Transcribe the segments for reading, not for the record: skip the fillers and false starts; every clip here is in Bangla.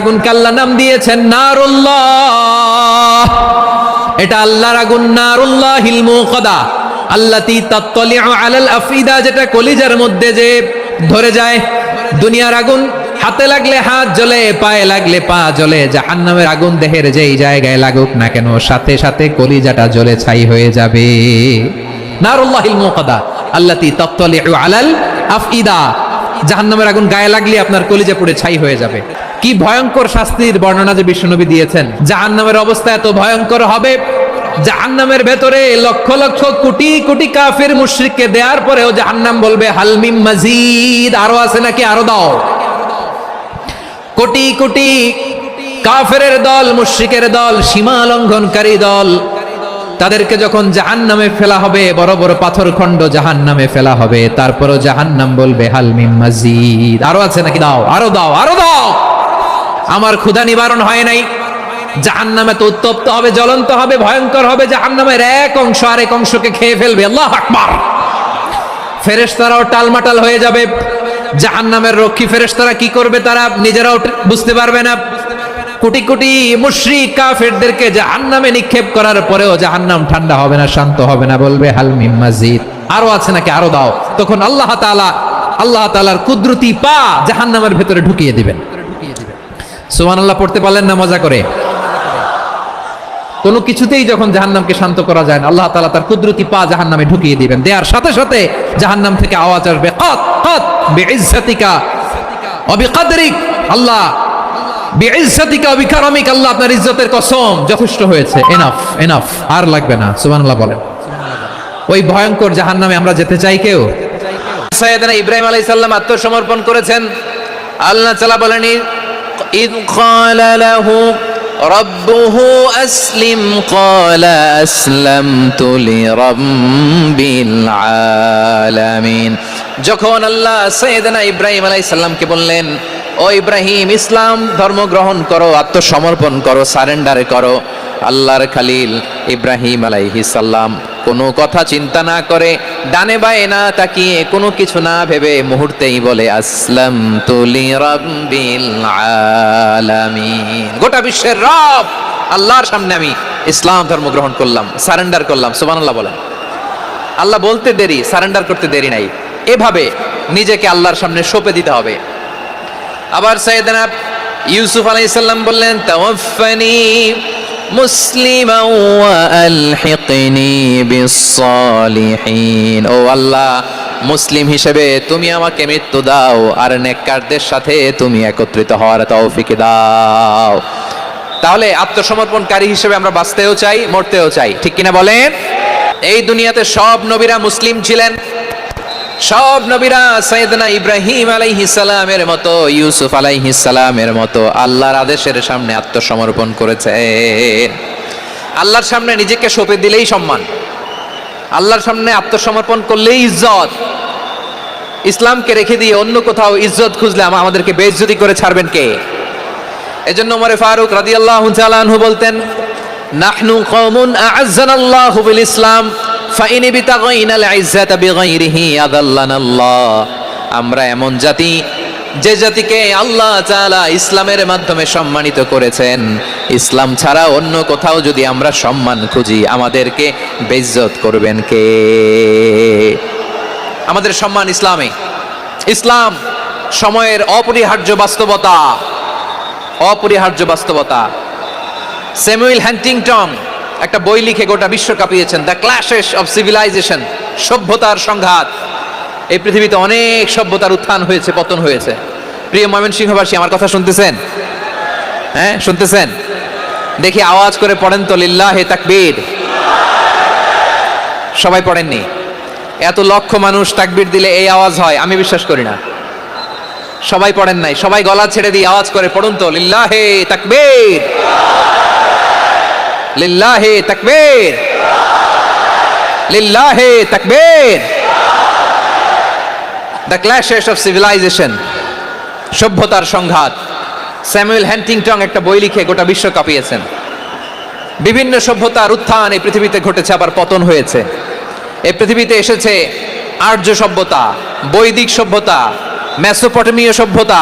আগুনকে আল্লাহ নাম দিয়েছেন নারুল্লাহ। এটা আল্লাহর আগুন, নারুল্লাহিল মুকাদা আল্লাতী তাত্তালিউ আলাল আফিদা, যেটা কলিজার মধ্যে যে ধরে যায়। দুনিয়ার আগুন হাতে লাগলে হাত জ্বলে, পায়ে লাগলে পা জ্বলে। জাহান্নামের আগুন দেহের যেই জায়গায় লাগুক না কেন, সাথে সাথে কলিজাটা জ্বলে ছাই হয়ে যাবে। নারুল্লাহিল মুকাদা আল্লাতী তাত্তালিউ আলাল আফিদা, জাহান্নামের আগুন গায়ে লাগলে আপনার কলিজা পুড়ে ছাই হয়ে যাবে। কি ভয়ঙ্কর শাস্তির বর্ণনা যে বিশ্বনবী দিয়েছেন। জাহান্নামের অবস্থা এত ভয়ঙ্কর হবে, জাহান্নামের ভেতরে লক্ষ লক্ষ কোটি কোটি কাফির মুশরিককে দেওয়ার পরেও জাহান্নাম বলবে হাল মিন মাজিদ, আরো আছে নাকি, আরো দাও। কোটি কোটি কাফেরের দল, মুশরিকের দল, সীমা লঙ্ঘনকারী দল, তাদেরকে যখন জাহান্নামে ফেলা হবে, বড় বড় পাথর খণ্ড জাহান্নামে ফেলা হবে, তারপরও জাহান্নাম বলবে হাল মিন মাজিদ, আরো আছে নাকি, দাও, আরো দাও, আরো দাও। আমার ক্ষুধা নিবারণ হয় নাই। জাহান্নামে তো উত্তপ্ত হবে, জ্বলন্ত হবে, ভয়ঙ্কর হবে। জাহান্নামের এক অংশ আরেক অংশকে খেয়ে ফেলবে। আল্লাহু আকবার। ফেরেশতারাও টালমাটাল হয়ে যাবে। জাহান্নামের রক্ষী ফেরেশতারা কি করবে তারা নিজেরাও বুঝতে পারবে না। কোটি কোটি মুশরিক কাফেরদেরকে জাহান্নামে নিক্ষেপ করার পরেও জাহান্নাম ঠান্ডা হবে না, শান্ত হবে না, বলবে হাল মিন মাজিদ, আরো আছে নাকি, আরো দাও। তখন আল্লাহ তাআলার কুদরতি পা জাহান্নামের ভেতরে ঢুকিয়ে দিবেন। সুবহানাল্লাহ পড়তে পারলেন না মজা করে? কোনো কিছুতেই যখন জাহান্নামকে শান্ত করা যায় না, আল্লাহ তাআলা তার কুদরতি পা জাহান্নামে ঢুকিয়ে দিবেন। দেওয়ার সাথে সাথে জাহান্নাম থেকে আওয়াজ আসবে, কাত কাত বিইজ্জাতিকা ওয়া বিকদরিক, আল্লাহ বিইজ্জাতিকা ওয়া বিকারামিক, আল্লাহ আপনার ইজ্জতের কসম, যথেষ্ট হয়েছে, এনাফ এনাফ, আর লাগবে না। সুবহানাল্লাহ বলেন। ওই ভয়ঙ্কর জাহান্নামে আমরা যেতে চাই কেউ? সাইয়েদনা ইব্রাহিম আলাইহিস সালাম আত্মসমর্পণ করেছেন। আল্লাহ তাআলা বলেন إذ قال له ربه أسلم قال أسلمت لرب العالمين। যখন আল্লাহ সাইয়েদনা ইব্রাহিম আলাইহিস সালামকে বললেন, ও ইব্রাহিম, ইসলাম ধর্ম গ্রহণ করো, আত্মসমর্পণ করো, সারেন্ডার করো, আল্লাহর খালিল ইব্রাহিম আলাইহিস সালাম কোনো কথা চিন্তা না করে, ডানে বায়ে না তাকিয়ে, কোনো কিছু না ভেবে মুহূর্তেই বলে আসলামতু লিরাব্বিল আলামিন। গোটা বিশ্বের রব আল্লাহর সামনে আমি ইসলাম ধর্ম গ্রহণ করলাম, সারেন্ডার করলাম। সুবহানাল্লাহ বলেন। আল্লাহ বলতে দেরি, সারেন্ডার করতে দেরি নাই। এভাবে নিজেকে আল্লাহর সামনে সঁপে দিতে হবে। আবার সাইয়েদনা ইউসুফ আলাইহিস সালাম বললেন, তাওয়াফফানি মুসলিমান ওয়া আলহিকনি বিস-সালিহিন, ও আল্লাহ, মুসলিম হিসেবে তুমি আমাকে মৃত্যু দাও, আর নেককারদের সাথে তুমি একত্রিত হওয়ার তৌফিক দাও। তাহলে আত্মসমর্পণকারী হিসেবে আমরা বাঁচতেও চাই, মরতেও চাই, ঠিক কিনা বলেন? এই দুনিয়াতে সব নবীরা মুসলিম ছিলেন। সব নবীরা সাইয়েদনা ইব্রাহিম আলাইহিস সালামের মতো, ইউসুফ আলাইহিস সালামের মতো আল্লাহর আদেশের সামনে আত্মসমর্পণ করেছে। আল্লাহর সামনে নিজেকে সঁপে দিলেই সম্মান, আল্লাহর সামনে আত্মসমর্পণ করলেই ইজ্জত। ইসলামকে রেখে দিয়ে অন্য কোথাও ইজ্জত খুঁজলে আমাদেরকে বেইজ্জতি করে ছাড়বেন কে? এজন্য ওমর ফারুক রাদিয়াল্লাহু তাআলা আনহু বলতেন, নাহনু কওমুন আ'আজ্জানাল্লাহু বিল ইসলাম ফাইন বিতাগাইনাল ইজ্জাতা বিগাইরিহি আযাল্লানাল্লাহ। আমরা এমন জাতি, যে জাতিকে আল্লাহ তাআলা ইসলামের মাধ্যমে সম্মানিত করেছেন। ইসলাম ছাড়া অন্য কোথাও যদি আমরা সম্মান খুঁজি, আমাদেরকে বেইজ্জত করবেন কে? আমাদের সম্মান ইসলামে। ইসলাম সময়ের অপরিহার্য বাস্তবতা, অপরিহার্য বাস্তবতা। স্যামুয়েল হ্যান্টিংটন একটা বই লিখে গোটা বিশ্ব কাঁপিয়েছেন, দ্য ক্ল্যাশেস অফ সিভিলাইজেশন, সভ্যতার সংঘাত। এই পৃথিবীতে অনেক সভ্যতার উত্থান হয়েছে, পতন হয়েছে। প্রিয় ময়মনসিংহবাসী, আমার কথা শুনতেছেন? হ্যাঁ, শুনতেছেন? দেখি আওয়াজ করে পড়েন তো, লিল্লাহে তাকবীর। সবাই পড়েননি? এত লক্ষ মানুষ তাকবীর দিলে এই আওয়াজ হয়? আমি বিশ্বাস করি না। সবাই পড়েন নাই? সবাই গলা ছেড়ে দিয়ে আওয়াজ করে পড়ুন তো, লিল্লাহে তাকবীর, লিল্লাহে তাকবীর, লিল্লাহে তাকবীর। দ্য ক্ল্যাশেস অফ সিভিলাইজেশন, সভ্যতার সংঘাত। স্যামুয়েল হ্যান্টিংটন একটা বই লিখে গোটা বিশ্ব কাঁপিয়েছেন। বিভিন্ন সভ্যতার উত্থান এই পৃথিবীতে ঘটেছে, আবার পতন হয়েছে। এই পৃথিবীতে এসেছে আর্য সভ্যতা, বৈদিক সভ্যতা, মেসোপটেমীয় সভ্যতা,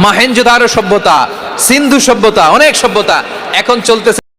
মহেঞ্জোদারো সভ্যতা, সিন্ধু সভ্যতা, অনেক সভ্যতা, এখন চলতেছে